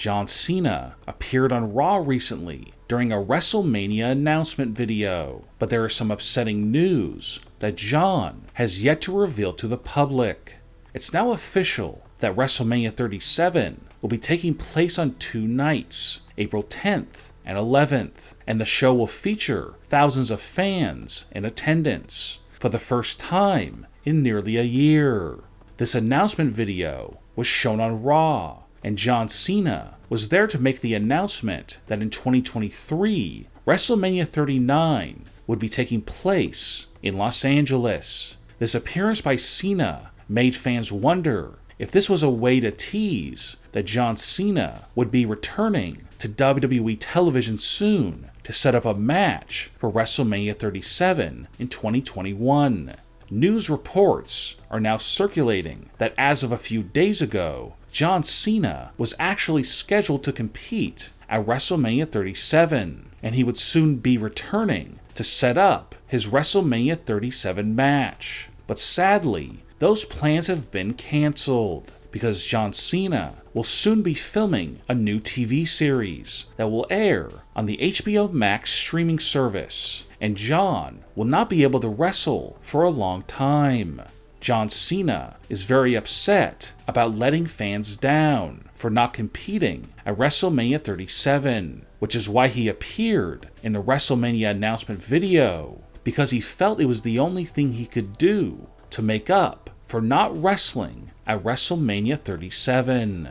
John Cena appeared on Raw recently during a WrestleMania announcement video, but there is some upsetting news that John has yet to reveal to the public. It's now official that WrestleMania 37 will be taking place on 2 nights, April 10th and 11th, and the show will feature thousands of fans in attendance for the first time in nearly a year. This announcement video was shown on Raw, and John Cena was there to make the announcement that in 2023, WrestleMania 39 would be taking place in Los Angeles. This appearance by Cena made fans wonder if this was a way to tease that John Cena would be returning to WWE television soon to set up a match for WrestleMania 37 in 2021. News reports are now circulating that as of a few days ago, John Cena was actually scheduled to compete at WrestleMania 37, and he would soon be returning to set up his WrestleMania 37 match. But sadly, those plans have been canceled because John Cena will soon be filming a new TV series that will air on the HBO Max streaming service, and John will not be able to wrestle for a long time. John Cena is very upset about letting fans down for not competing at WrestleMania 37, which is why he appeared in the WrestleMania announcement video, because he felt it was the only thing he could do to make up for not wrestling at WrestleMania 37.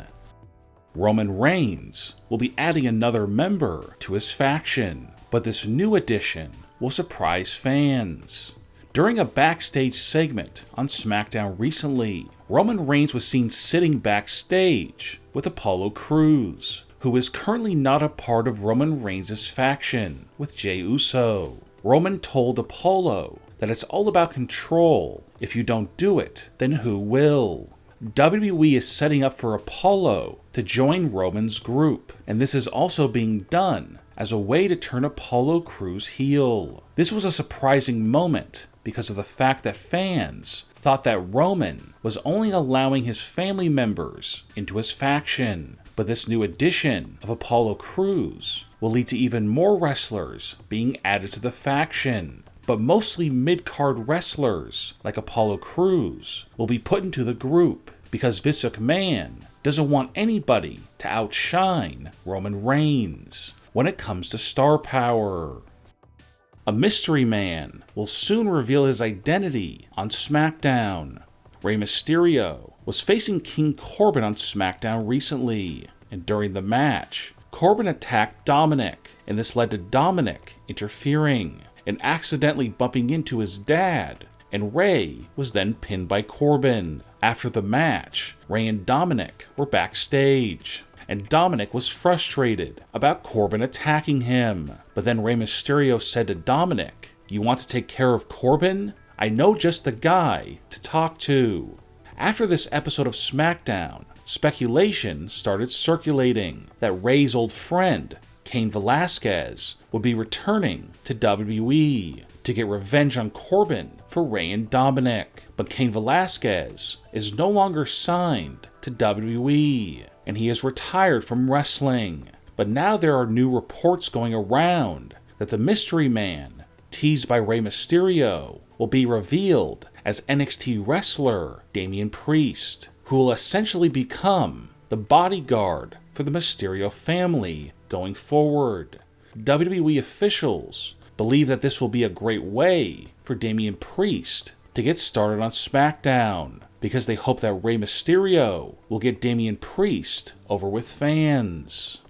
Roman Reigns will be adding another member to his faction, but this new addition will surprise fans. During a backstage segment on SmackDown recently, Roman Reigns was seen sitting backstage with Apollo Crews, who is currently not a part of Roman Reigns' faction with Jey Uso. Roman told Apollo that it's all about control. If you don't do it, then who will? WWE is setting up for Apollo to join Roman's group, and this is also being done as a way to turn Apollo Crews heel. This was a surprising moment because of the fact that fans thought that Roman was only allowing his family members into his faction, but this new addition of Apollo Crews will lead to even more wrestlers being added to the faction. But mostly mid-card wrestlers like Apollo Crews will be put into the group because Vince McMahon doesn't want anybody to outshine Roman Reigns when it comes to star power. A mystery man will soon reveal his identity on SmackDown. Rey Mysterio was facing King Corbin on SmackDown recently, and during the match, Corbin attacked Dominic, and this led to Dominic interfering and accidentally bumping into his dad, and Rey was then pinned by Corbin. After the match, Rey and Dominic were backstage, and Dominic was frustrated about Corbin attacking him. But then Rey Mysterio said to Dominic, "You want to take care of Corbin? I know just the guy to talk to." After this episode of SmackDown, speculation started circulating that Rey's old friend, Cain Velasquez, would be returning to WWE to get revenge on Corbin for Rey and Dominic. But Cain Velasquez is no longer signed to WWE, and he is retired from wrestling. But now there are new reports going around that the mystery man, teased by Rey Mysterio, will be revealed as NXT wrestler Damian Priest, who will essentially become the bodyguard for the Mysterio family going forward. WWE officials believe that this will be a great way for Damian Priest to get started on SmackDown, because they hope that Rey Mysterio will get Damian Priest over with fans.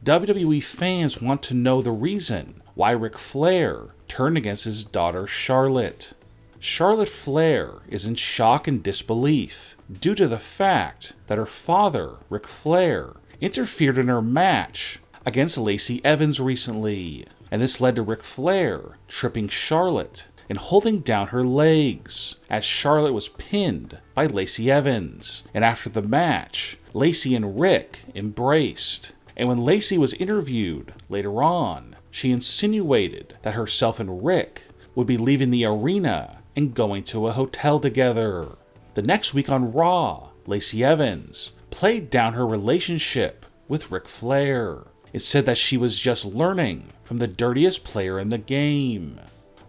WWE fans want to know the reason why Ric Flair turned against his daughter Charlotte. Charlotte Flair is in shock and disbelief due to the fact that her father, Ric Flair, interfered in her match against Lacey Evans recently, and this led to Ric Flair tripping Charlotte and holding down her legs as Charlotte was pinned by Lacey Evans. And after the match, Lacey and Ric embraced. And when Lacey was interviewed later on, she insinuated that herself and Ric would be leaving the arena and going to a hotel together. The next week on Raw, Lacey Evans played down her relationship with Ric Flair. It said that she was just learning from the dirtiest player in the game.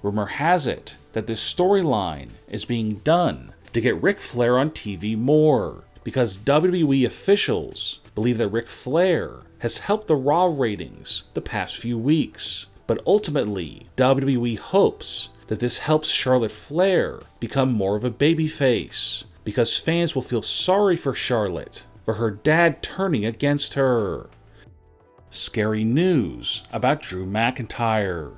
Rumor has it that this storyline is being done to get Ric Flair on TV more, because WWE officials believe that Ric Flair has helped the Raw ratings the past few weeks. But ultimately, WWE hopes that this helps Charlotte Flair become more of a babyface, because fans will feel sorry for Charlotte for her dad turning against her. Scary news about Drew McIntyre.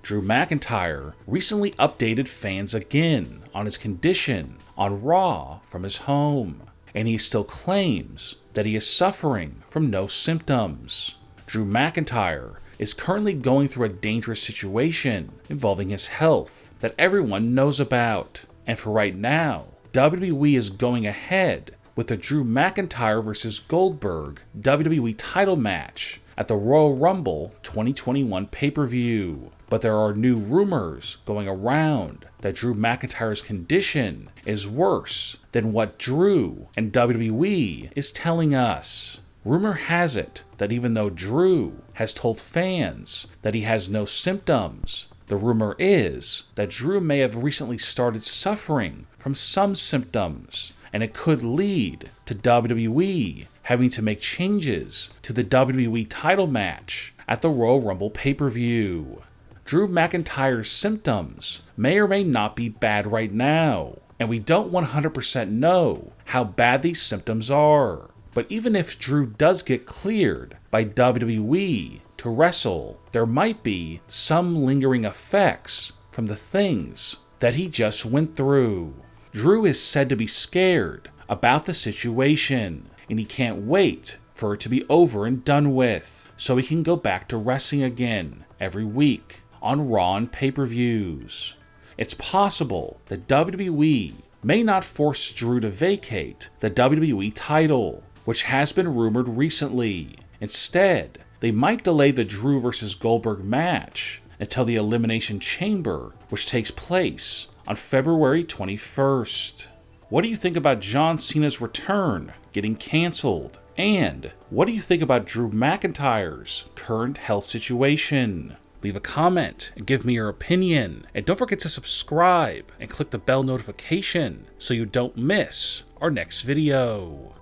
Drew McIntyre recently updated fans again on his condition on Raw from his home, and he still claims that he is suffering from no symptoms. Drew McIntyre is currently going through a dangerous situation involving his health that everyone knows about, and for right now, WWE is going ahead with the Drew McIntyre vs. Goldberg WWE title match at the Royal Rumble 2021 pay-per-view. But there are new rumors going around that Drew McIntyre's condition is worse than what Drew and WWE is telling us. Rumor has it that even though Drew has told fans that he has no symptoms, the rumor is that Drew may have recently started suffering from some symptoms, and it could lead to WWE having to make changes to the WWE title match at the Royal Rumble pay-per-view. Drew McIntyre's symptoms may or may not be bad right now, and we don't 100% know how bad these symptoms are. But even if Drew does get cleared by WWE to wrestle, there might be some lingering effects from the things that he just went through. Drew is said to be scared about the situation, and he can't wait for it to be over and done with, so he can go back to wrestling again every week on Raw and pay-per-views. It's possible that WWE may not force Drew to vacate the WWE title, which has been rumored recently. Instead, they might delay the Drew vs. Goldberg match until the Elimination Chamber, which takes place on February 21st. What do you think about John Cena's return getting canceled? And what do you think about Drew McIntyre's current health situation? Leave a comment and give me your opinion. And don't forget to subscribe and click the bell notification so you don't miss our next video.